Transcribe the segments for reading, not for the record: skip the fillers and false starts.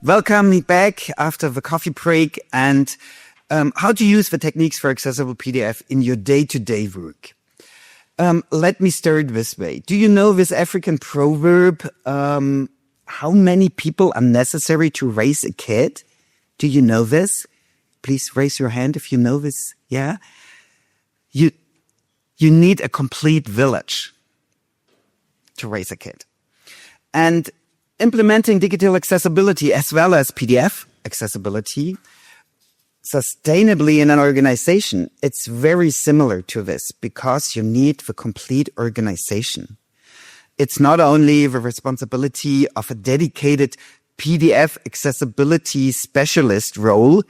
Welcome back after the coffee break and how to use the techniques for accessible PDF in your day-to-day work. Let me start this way. Do you know this African proverb, how many people are necessary to raise a kid? Do you know this? Please raise your hand if you know this. Yeah? You need a complete village to raise a kid. And implementing digital accessibility as well as PDF accessibility sustainably in an organization, it's very similar to this because you need the complete organization. It's not only the responsibility of a dedicated PDF accessibility specialist role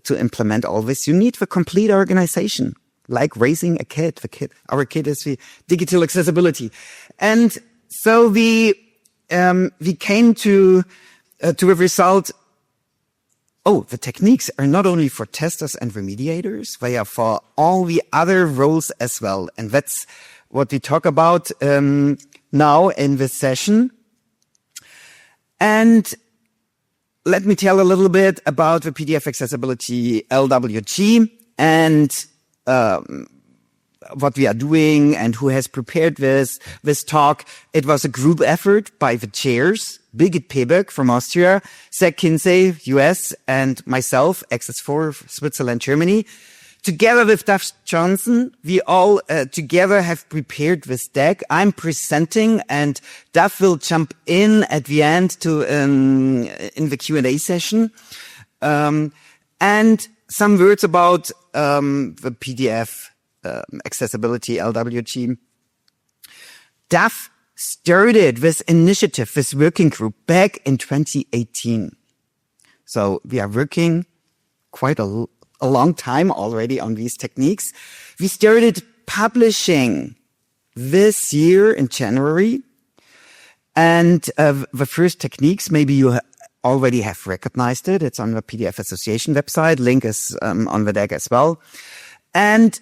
to implement all this. You need the complete organization, like raising a kid. Our kid is the digital accessibility. And so we came to a result. Oh, the techniques are not only for testers and remediators, they are for all the other roles as well. And that's what we talk about now in this session. And let me tell a little bit about the PDF accessibility LWG and what we are doing and who has prepared this talk. It was a group effort by the chairs, Birgit Peberg from Austria, Zach Kinsey, US, and myself, Access4, Switzerland, Germany. Together with Duff Johnson, we all together have prepared this deck. I'm presenting and Duff will jump in at the end to in the Q&A session. And some words about the PDF accessibility LWG. Duff started this initiative, this working group back in 2018. So we are working quite a long time already on these techniques. We started publishing this year in January. And the first techniques, maybe you already have recognized it. It's on the PDF Association website. Link is on the deck as well. And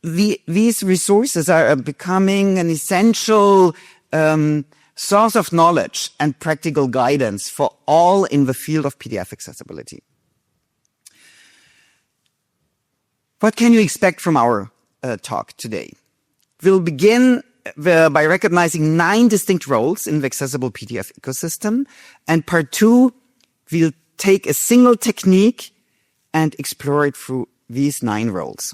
these resources are becoming an essential source of knowledge and practical guidance for all in the field of PDF accessibility. What can you expect from our talk today? We'll begin by recognizing 9 distinct roles in the accessible PDF ecosystem. And part 2, we'll take a single technique and explore it through these 9 roles.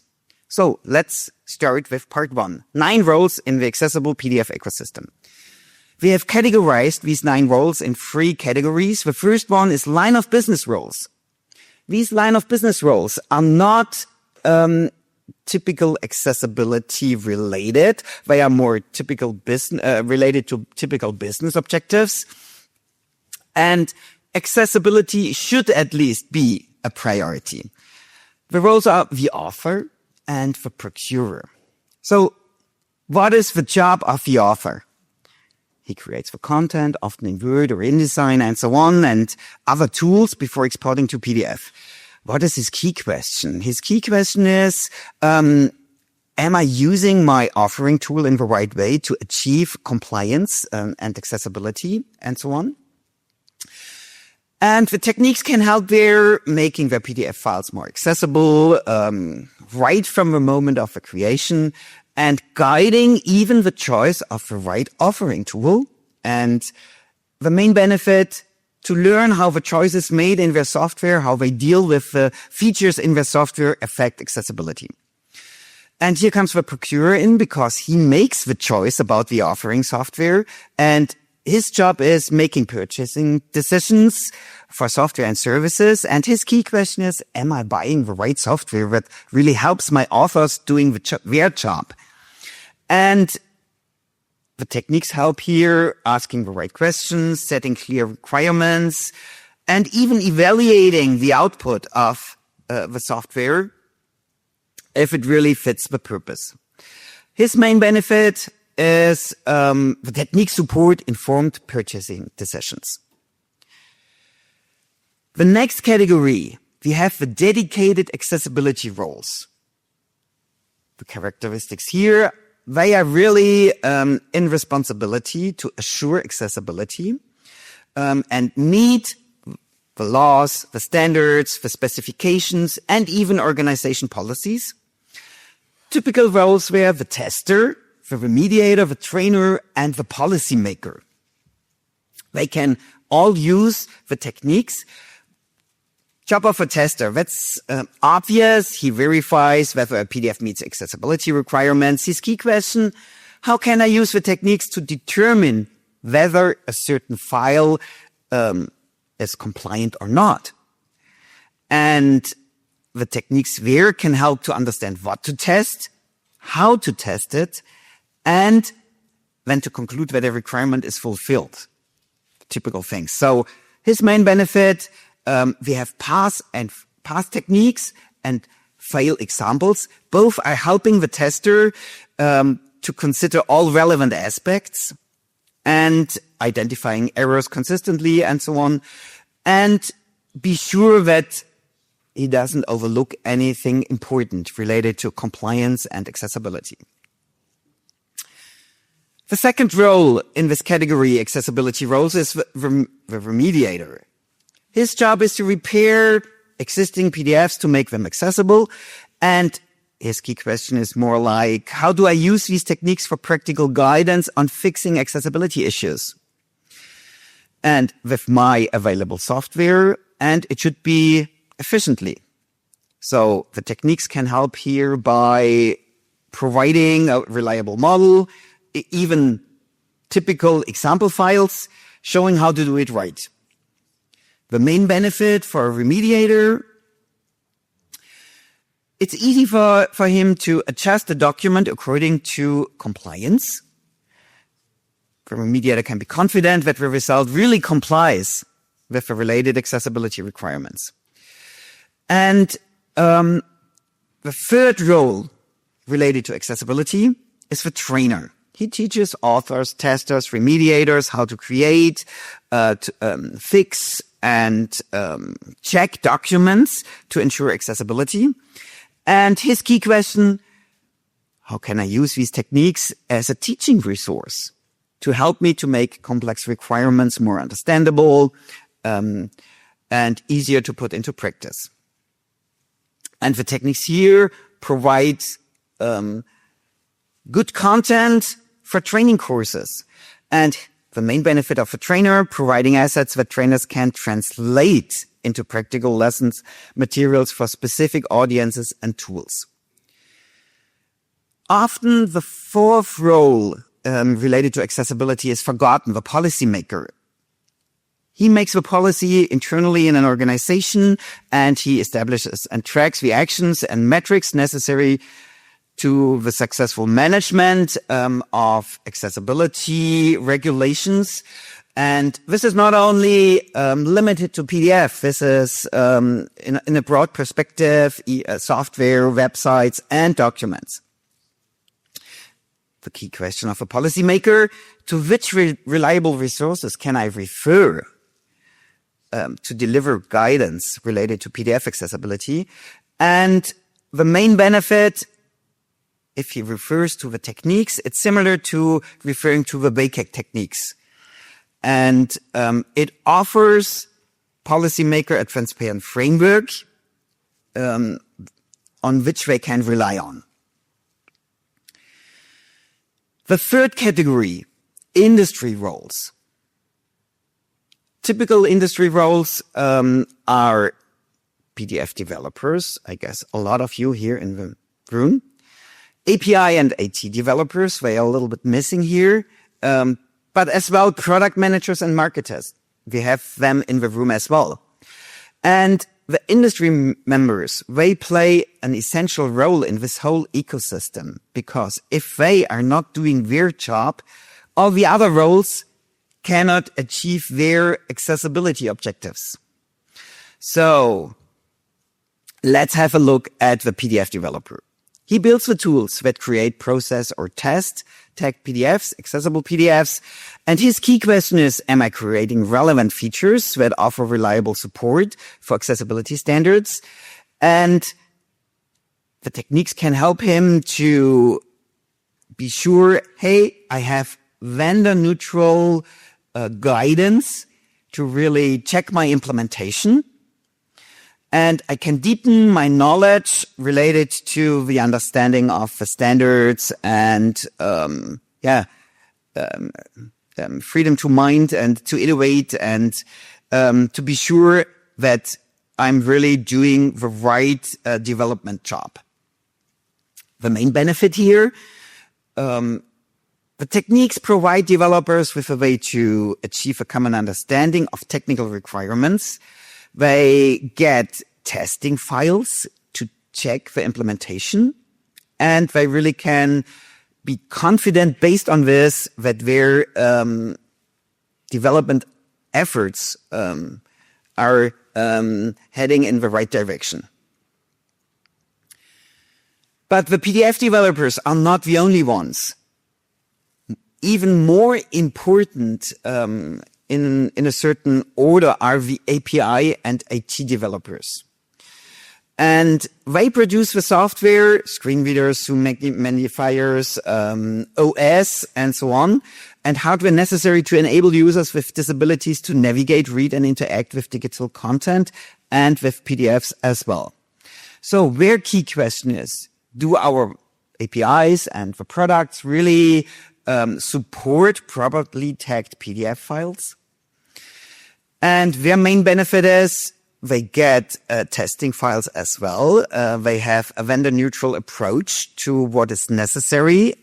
So let's start with part 1, 9 roles in the accessible PDF ecosystem. We have categorized these 9 roles in 3 categories. The first one is line of business roles. These line of business roles are not typical accessibility related. They are more typical business related to typical business objectives. And accessibility should at least be a priority. The roles are the author and the procurer. So what is the job of the author? He creates the content, often in Word or InDesign and so on, and other tools before exporting to PDF. What is his key question? His key question is, am I using my authoring tool in the right way to achieve compliance and accessibility and so on? And the techniques can help there, making the PDF files more accessible, right from the moment of the creation, and guiding even the choice of the right authoring tool. And the main benefit, to learn how the choices made in their software, how they deal with the features in their software affect accessibility. And here comes the procurer in because he makes the choice about the authoring software, and his job is making purchasing decisions for software and services. And his key question is, am I buying the right software that really helps my authors doing their job? And the techniques help here, asking the right questions, setting clear requirements, and even evaluating the output of the software if it really fits the purpose. His main benefit is the technique support informed purchasing decisions. The next category, we have the dedicated accessibility roles. The characteristics here, they are really in responsibility to assure accessibility and need the laws, the standards, the specifications, and even organization policies. Typical roles were the tester, the remediator, the trainer, and the policymaker. They can all use the techniques. Job of a tester, that's obvious. He verifies whether a PDF meets accessibility requirements. His key question, how can I use the techniques to determine whether a certain file is compliant or not? And the techniques there can help to understand what to test, how to test it, and then to conclude whether a requirement is fulfilled. Typical things. So his main benefit, we have pass techniques and fail examples. Both are helping the tester to consider all relevant aspects and identifying errors consistently and so on, and be sure that he doesn't overlook anything important related to compliance and accessibility. The second role in this category, accessibility roles, is the remediator. His job is to repair existing PDFs to make them accessible. And his key question is more like, how do I use these techniques for practical guidance on fixing accessibility issues? And with my available software, and it should be efficiently. So the techniques can help here by providing a reliable model, even typical example files showing how to do it right. The main benefit for a remediator, it's easy for him to adjust the document according to compliance. The remediator can be confident that the result really complies with the related accessibility requirements. And the third role related to accessibility is the trainer. He teaches authors, testers, remediators how to create, fix, and check documents to ensure accessibility. And his key question, how can I use these techniques as a teaching resource to help me to make complex requirements more understandable and easier to put into practice? And the techniques here provide good content for training courses. And the main benefit of a trainer, providing assets that trainers can translate into practical lessons, materials for specific audiences and tools. Often the fourth role related to accessibility is forgotten, the policymaker. He makes the policy internally in an organization, and he establishes and tracks the actions and metrics necessary to the successful management of accessibility regulations. And this is not only limited to PDF. This is, in a broad perspective, software, websites, and documents. The key question of a policymaker, to which reliable resources can I refer to deliver guidance related to PDF accessibility? And the main benefit, if he refers to the techniques, it's similar to referring to the WCAG techniques. And it offers policymaker a transparent framework on which they can rely on. The third category, industry roles. Typical industry roles are PDF developers. I guess a lot of you here in the room. API and AT developers, they are a little bit missing here. But as well, product managers and marketers. We have them in the room as well. And the industry members, they play an essential role in this whole ecosystem, because if they are not doing their job, all the other roles cannot achieve their accessibility objectives. So let's have a look at the PDF developer. He builds the tools that create, process, or test tagged PDFs, accessible PDFs. And his key question is, am I creating relevant features that offer reliable support for accessibility standards? And the techniques can help him to be sure, hey, I have vendor-neutral guidance to really check my implementation. And I can deepen my knowledge related to the understanding of the standards and, freedom to mind and to innovate and to be sure that I'm really doing the right development job. The main benefit here, the techniques provide developers with a way to achieve a common understanding of technical requirements. They get testing files to check the implementation, and they really can be confident based on this that their development efforts are heading in the right direction. But the PDF developers are not the only ones. Even more important in a certain order are the API and IT developers. And they produce the software, screen readers, zoom magnifiers, OS, and so on, and hardware necessary to enable users with disabilities to navigate, read, and interact with digital content and with PDFs as well. So their key question is, do our APIs and the products really support properly tagged PDF files? And their main benefit is they get testing files as well. They have a vendor-neutral approach to what is necessary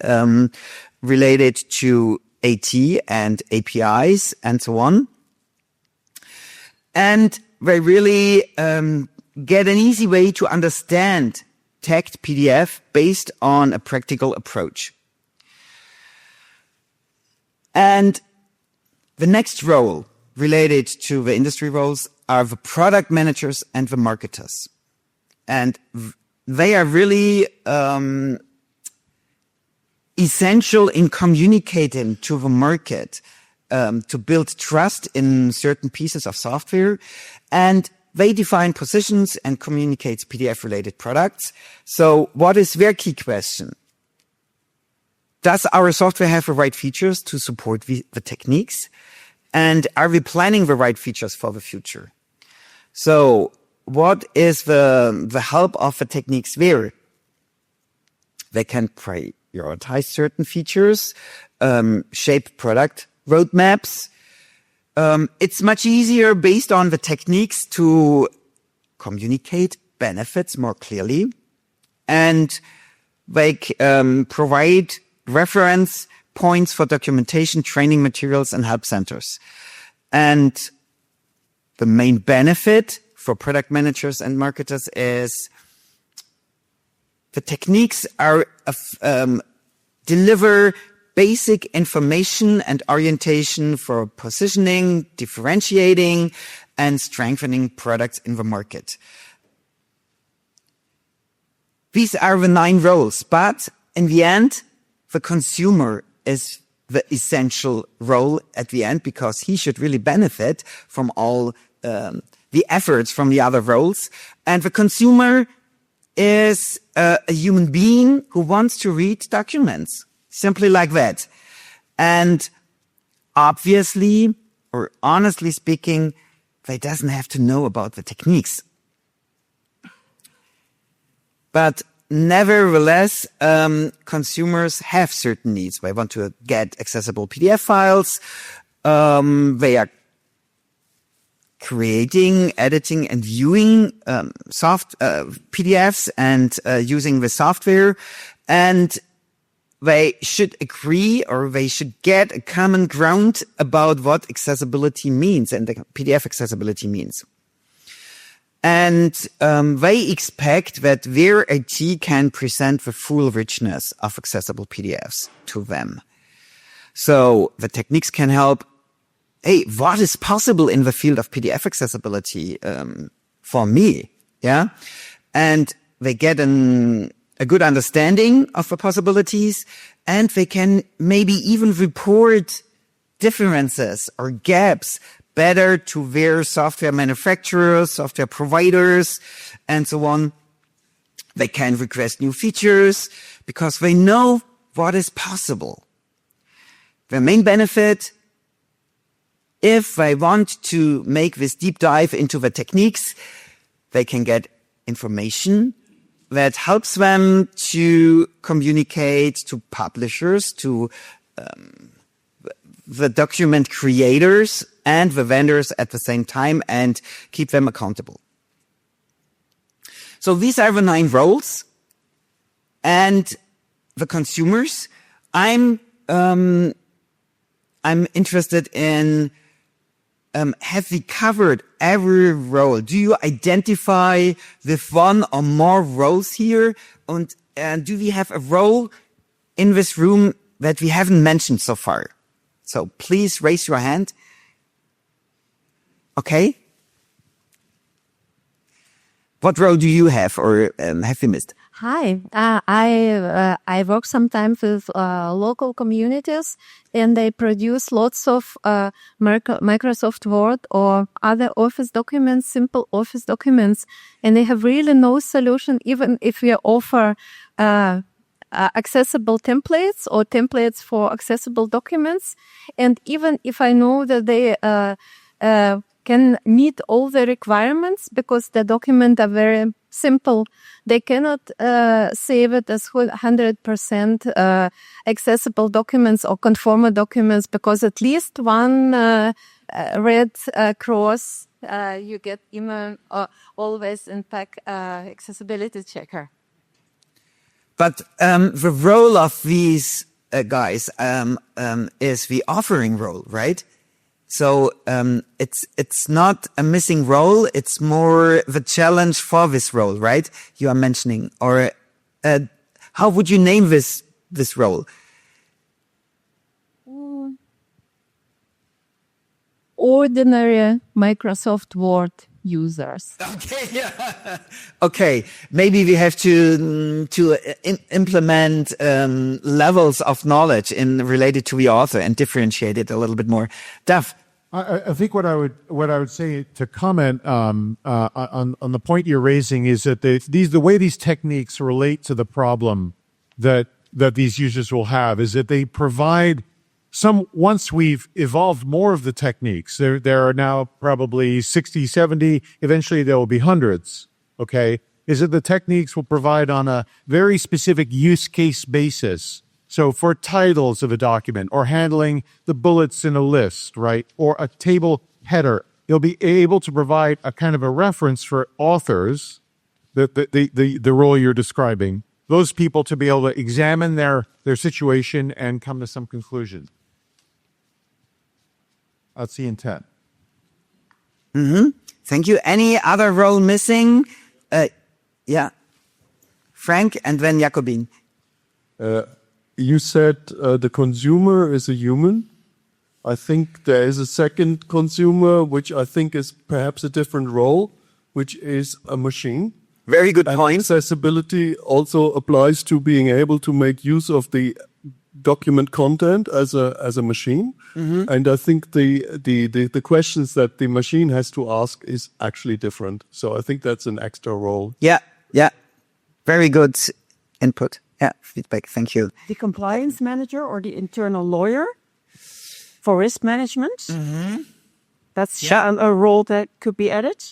related to AT and APIs and so on. And they really get an easy way to understand tagged PDF based on a practical approach. And the next role related to the industry roles are the product managers and the marketers. And they are really essential in communicating to the market to build trust in certain pieces of software. And they define positions and communicate PDF-related products. So what is their key question? Does our software have the right features to support the techniques? And are we planning the right features for the future? So what is the help of the techniques there? They can prioritize certain features, shape product roadmaps. It's much easier based on the techniques to communicate benefits more clearly. And they provide reference points for documentation, training materials, and help centers. And the main benefit for product managers and marketers is the techniques are deliver basic information and orientation for positioning, differentiating, and strengthening products in the market. These are the 9 roles, but in the end, the consumer is the essential role at the end because he should really benefit from all the efforts from the other roles. And the consumer is a human being who wants to read documents, simply like that. And obviously, or honestly speaking, they doesn't have to know about the techniques. But nevertheless, consumers have certain needs. They want to get accessible PDF files. They are creating, editing, and viewing PDFs and using the software. And they should agree or they should get a common ground about what accessibility means and the PDF accessibility means. And they expect that their IT can present the full richness of accessible PDFs to them. So the techniques can help, hey, what is possible in the field of PDF accessibility for me? Yeah. And they get a good understanding of the possibilities, and they can maybe even report differences or gaps better to their software manufacturers, software providers, and so on. They can request new features because they know what is possible. The main benefit, if they want to make this deep dive into the techniques, they can get information that helps them to communicate to publishers, to the document creators and the vendors at the same time, and keep them accountable. So these are the 9 roles. And the consumers, I'm interested in, have we covered every role? Do you identify with one or more roles here? And do we have a role in this room that we haven't mentioned so far? So please raise your hand. Okay. What role do you have, or have you missed? Hi, I work sometimes with local communities, and they produce lots of Microsoft Word or other Office documents, simple Office documents, and they have really no solution, even if we offer accessible templates or templates for accessible documents. And even if I know that they can meet all the requirements because the documents are very simple, they cannot save it as 100% accessible documents or conformer documents, because at least one red cross you get email always in PAC accessibility checker. But the role of these guys is the offering role, right? So it's not a missing role; it's more the challenge for this role, right? You are mentioning, or how would you name this role? Ordinary Microsoft Word users. Okay, yeah. Okay, maybe we have to implement levels of knowledge related to the author and differentiate it a little bit more. Duff. I think what I would say to comment on the point you're raising is that the way these techniques relate to the problem that these users will have is that they provide once we've evolved more of the techniques, there are now probably 60, 70, eventually there will be hundreds, okay, is that the techniques will provide on a very specific use case basis. So for titles of a document, or handling the bullets in a list, right, or a table header, you'll be able to provide a kind of a reference for authors, the role you're describing, those people to be able to examine their situation and come to some conclusion. That's the intent. Mm-hmm. Thank you. Any other role missing? Yeah. Frank, and then Jacobin. You said the consumer is a human. I think there is a second consumer, which I think is perhaps a different role, which is a machine. Very good point. Accessibility also applies to being able to make use of the document content as a machine. Mm-hmm. And I think the questions that the machine has to ask is actually different. So I think that's an extra role. Yeah. Very good input. Yeah, feedback. Thank you. The compliance manager or the internal lawyer for risk management. Mm-hmm. That's a role that could be added.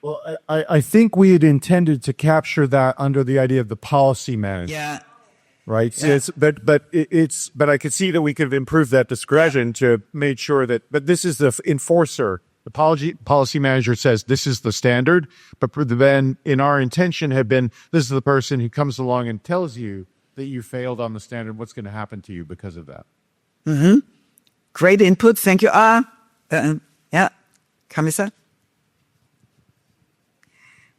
Well, I think we had intended to capture that under the idea of the policy manager. Yeah. Right. Yeah. So but I could see that we could have improved that discretion to make sure that. But this is the enforcer. The policy manager says this is the standard, but then in our intention had been this is the person who comes along and tells you that you failed on the standard. What's going to happen to you because of that? Mm-hmm. Great input. Thank you. Yeah, Camisa.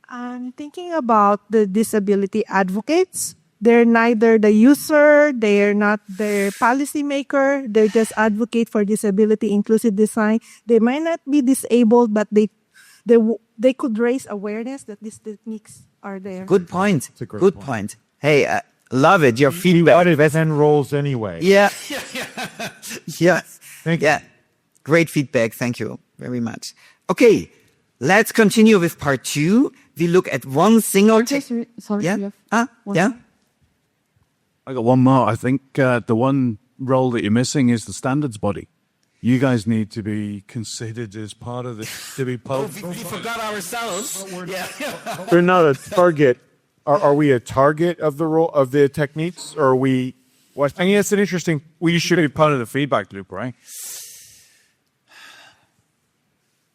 I'm thinking about the disability advocates. They're neither the user, they're not the policymaker, they're just advocate for disability inclusive design. They might not be disabled, but they could raise awareness that these techniques are there. Good point. Good point. Hey, love it. Your feedback. What if then roles anyway? Yeah. Yeah. Thank you. Yeah. Great feedback. Thank you very much. Okay. Let's continue with part 2. We look at one single... Sorry. Yeah? Yeah? I got one more. I think the one role that you're missing is the standards body. You guys need to be considered as part of the to be part. We forgot ourselves. Yeah. We're not a target. Are we a target of the role of the techniques, or are we? What? I mean, it's an interesting. Well, you should be part of the feedback loop, right?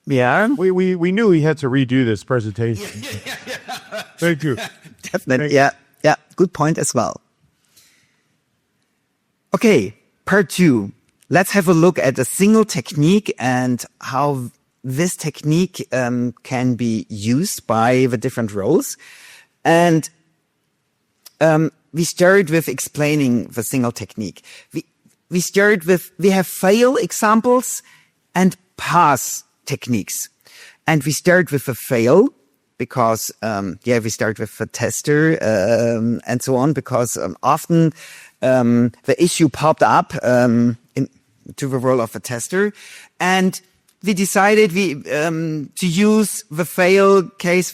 Yeah. We knew he had to redo this presentation. Thank you. Definitely. Yeah. Yeah. Good point as well. Okay. Part 2. Let's have a look at a single technique and how this technique can be used by the different roles. And we start with explaining the single technique. We start with, we have fail examples and pass techniques. And we start with a fail because, we start with a tester and so on, because often the issue popped up to the role of a tester. And we decided to use the fail case.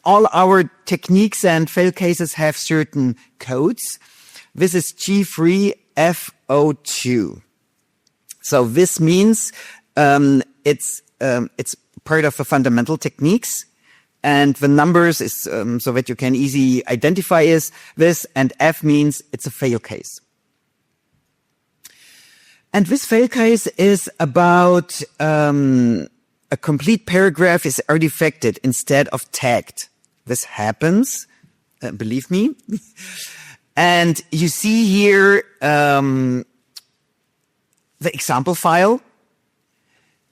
All our techniques and fail cases have certain codes. This is G3FO2. So this means it's part of the fundamental techniques, and the numbers is so that you can easily identify this, and F means it's a fail case. And this fail case is about a complete paragraph is artifacted instead of tagged. This happens, believe me. And you see here the example file,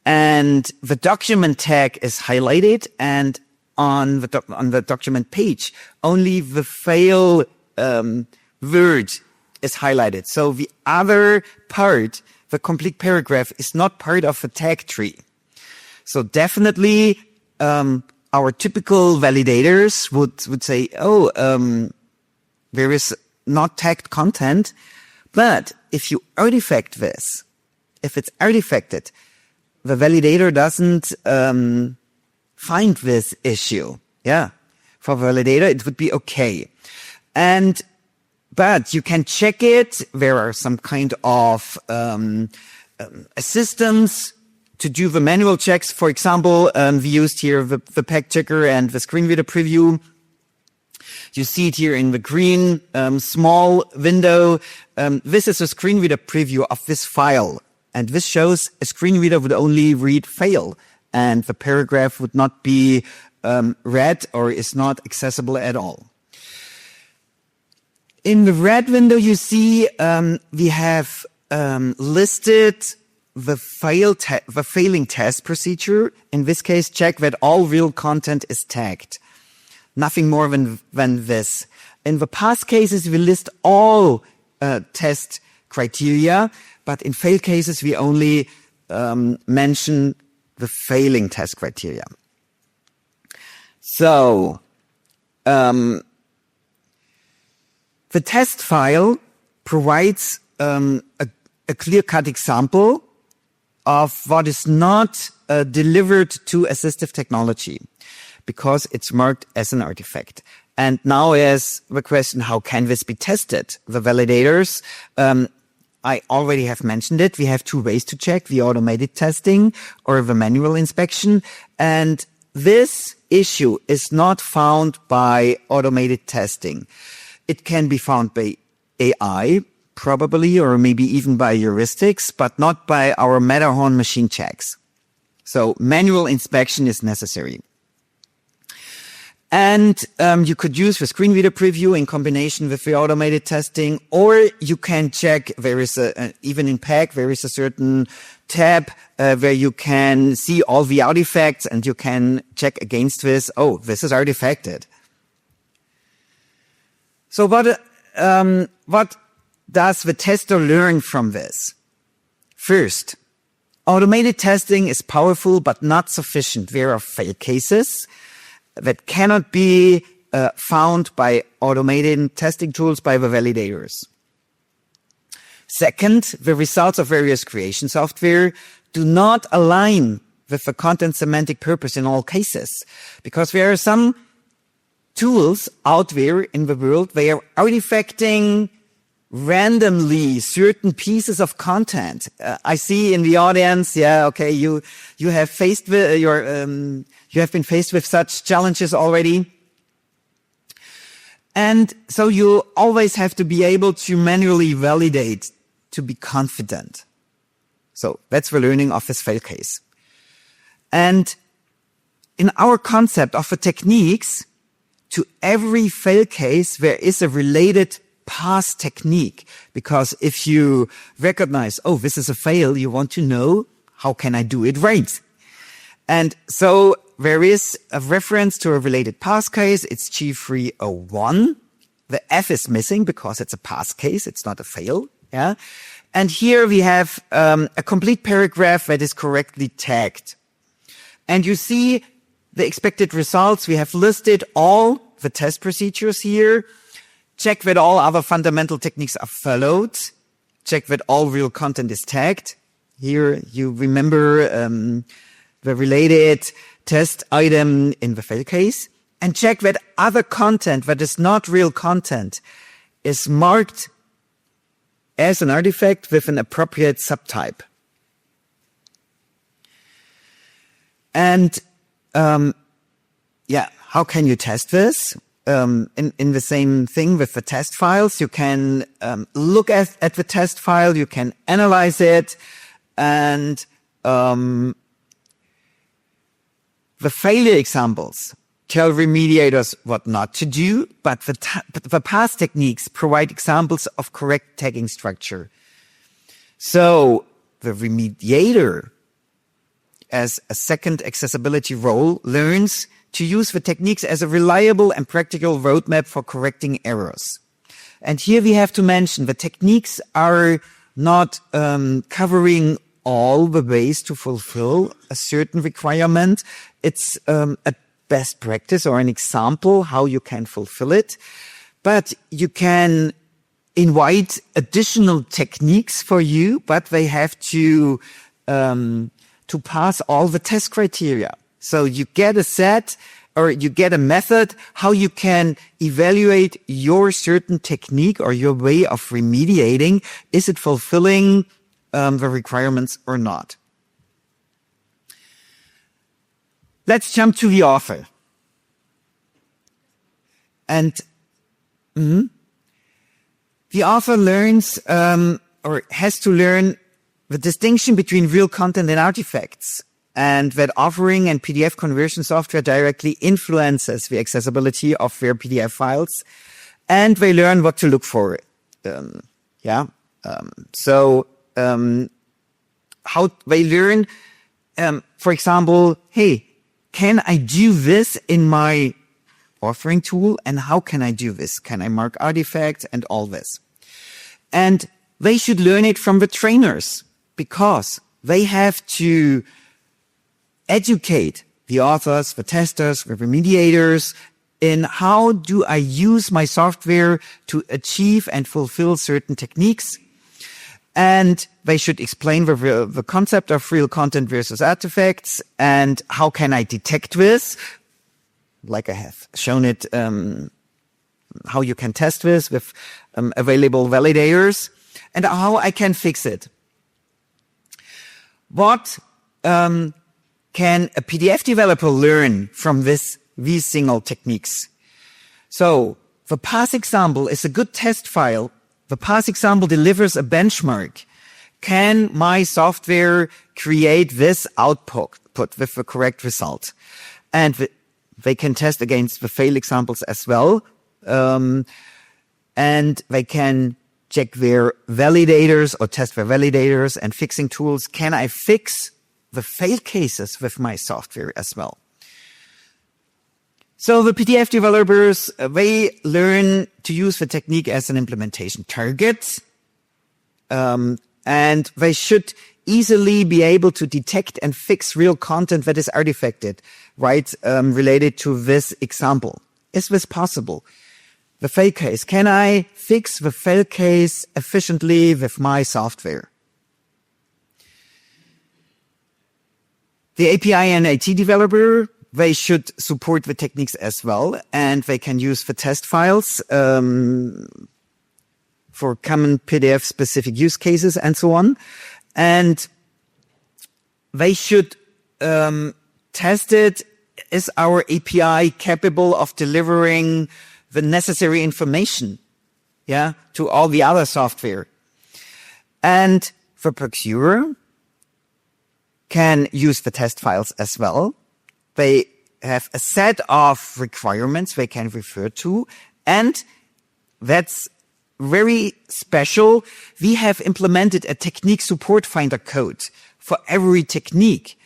and the document tag is highlighted, and on the document page, only the fail word is highlighted. So the other part, the complete paragraph, is not part of the tag tree. So definitely, our typical validators would say, there is not tagged content. But if you artifact this, if it's artifacted, the validator doesn't find this issue. Yeah. For validator, it would be okay. But you can check it. There are some kind of systems to do the manual checks. For example, we used here the peg checker and the screen reader preview. You see it here in the green small window. This is a screen reader preview of this file. And this shows a screen reader would only read fail, and the paragraph would not be read or is not accessible at all. In the red window, you see we have listed the failing test procedure. In this case, check that all real content is tagged. Nothing more than this. In the past cases, we list all test criteria, but in fail cases, we only mention the failing test criteria. So, the test file provides a clear-cut example of what is not delivered to assistive technology, because it's marked as an artifact. And now is the question, how can this be tested? The validators, I already have mentioned it. We have two ways to check: the automated testing or the manual inspection. And this issue is not found by automated testing. It can be found by AI, probably, or maybe even by heuristics, but not by our Matterhorn machine checks. So manual inspection is necessary. And you could use the screen reader preview in combination with the automated testing, or you can check, there is even in PEG, there is a certain tab where you can see all the artifacts, and you can check against this. Oh, this is artifacted. So what does the tester learn from this? First, automated testing is powerful but not sufficient. There are fail cases that cannot be found by automated testing tools by the validators. Second, the results of various creation software do not align with the content semantic purpose in all cases, because there are some tools out there in the world, they are artifacting randomly certain pieces of content. I see in the audience, okay, you have faced with you have been faced with such challenges already. And so you always have to be able to manually validate to be confident. So that's the learning of this fail case. And in our concept of the techniques, to every fail case, there is a related pass technique. Because if you recognize, oh, this is a fail, you want to know, how can I do it right? And so there is a reference to a related pass case. It's G301. The F is missing because it's a pass case. It's not a fail. Yeah. And here we have a complete paragraph that is correctly tagged. And you see the expected results. We have listed all the test procedures here. Check that all other fundamental techniques are followed. Check that all real content is tagged. Here you remember the related test item in the fail case. And check that other content that is not real content is marked as an artifact with an appropriate subtype. And how can you test this? In the same thing with the test files, you can look at the test file, you can analyze it, and the failure examples tell remediators what not to do, but the pass techniques provide examples of correct tagging structure. So the remediator, as a second accessibility role, learns to use the techniques as a reliable and practical roadmap for correcting errors. And here we have to mention the techniques are not covering all the ways to fulfill a certain requirement. It's a best practice or an example how you can fulfill it. But you can invite additional techniques for you, but they have to pass all the test criteria. So you get a set or you get a method how you can evaluate your certain technique or your way of remediating. Is it fulfilling the requirements or not? Let's jump to the author. And the author learns or has to learn the distinction between real content and artifacts, and that authoring and PDF conversion software directly influences the accessibility of their PDF files, and they learn what to look for. How they learn, for example, hey, can I do this in my authoring tool? And how can I do this? Can I mark artifacts and all this? And they should learn it from the trainers, because they have to educate the authors, the testers, the remediators in how do I use my software to achieve and fulfill certain techniques. And they should explain the concept of real content versus artifacts and how can I detect this, like I have shown it, how you can test this with available validators, and how I can fix it. What can a PDF developer learn from these single techniques? So the pass example is a good test file. The pass example delivers a benchmark. Can my software create this output with the correct result? And they can test against the fail examples as well. And they can check their validators or test their validators and fixing tools. Can I fix the fail cases with my software as well? So the PDF developers, they learn to use the technique as an implementation target. And they should easily be able to detect and fix real content that is artifacted, right? Related to this example. Is this possible? The fail case. Can I fix the fail case efficiently with my software? The API and AT developer, they should support the techniques as well, and they can use the test files for common PDF specific use cases and so on. And they should test it. Is our API capable of delivering the necessary information, to all the other software? And the procurer can use the test files as well. They have a set of requirements they can refer to, and that's very special. We have implemented a technique support finder code for every technique.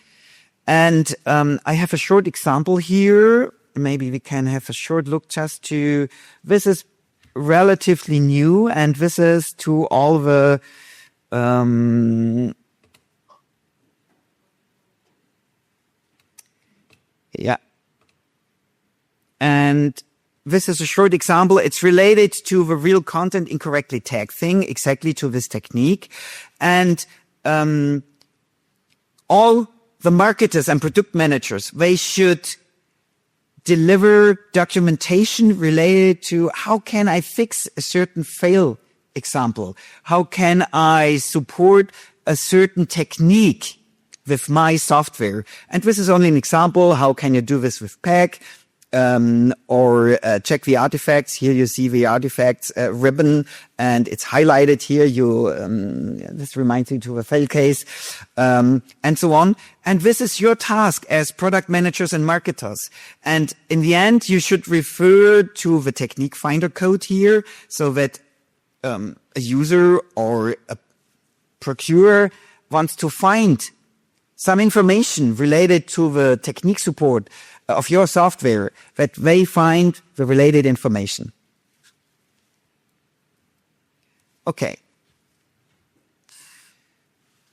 And I have a short example here. Maybe we can have a short look just to, this is relatively new, and this is to all the and this is a short example. It's related to the real content incorrectly tagged thing, exactly to this technique. And all the marketers and product managers, they should deliver documentation related to how can I fix a certain fail example? How can I support a certain technique with my software? And this is only an example. How can you do this with PEG? Or check the artifacts. Here you see the artifacts ribbon, and it's highlighted here. This reminds you to a fail case, and so on. And this is your task as product managers and marketers. And in the end, you should refer to the technique finder code here, so that a user or a procurer wants to find some information related to the technique support of your software, that they find the related information. Okay.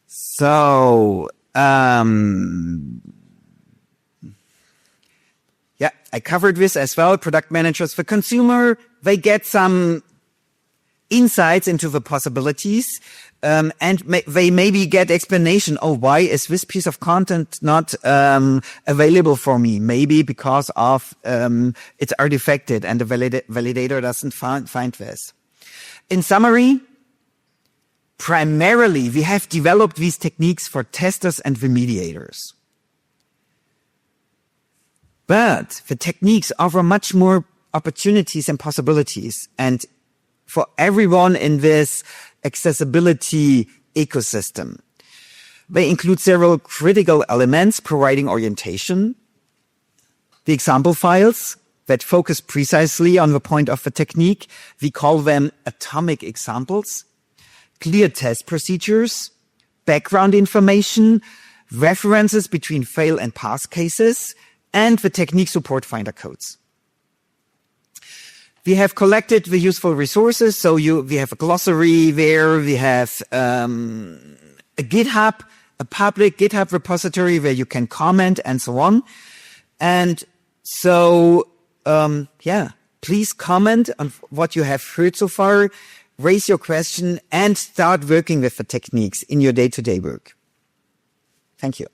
So, I covered this as well. Product managers, the consumer, they get some insights into the possibilities, and they maybe get explanation. Oh, why is this piece of content not available for me? Maybe because of it's artifacted and the validator doesn't find this. In summary, primarily we have developed these techniques for testers and remediators. But the techniques offer much more opportunities and possibilities, and for everyone in this accessibility ecosystem. They include several critical elements providing orientation, the example files that focus precisely on the point of the technique. We call them atomic examples, clear test procedures, background information, references between fail and pass cases, and the technique support finder codes. We have collected the useful resources. So we have a glossary there. We have a GitHub, a public GitHub repository where you can comment and so on. And so, please comment on what you have heard so far, raise your question, and start working with the techniques in your day-to-day work. Thank you.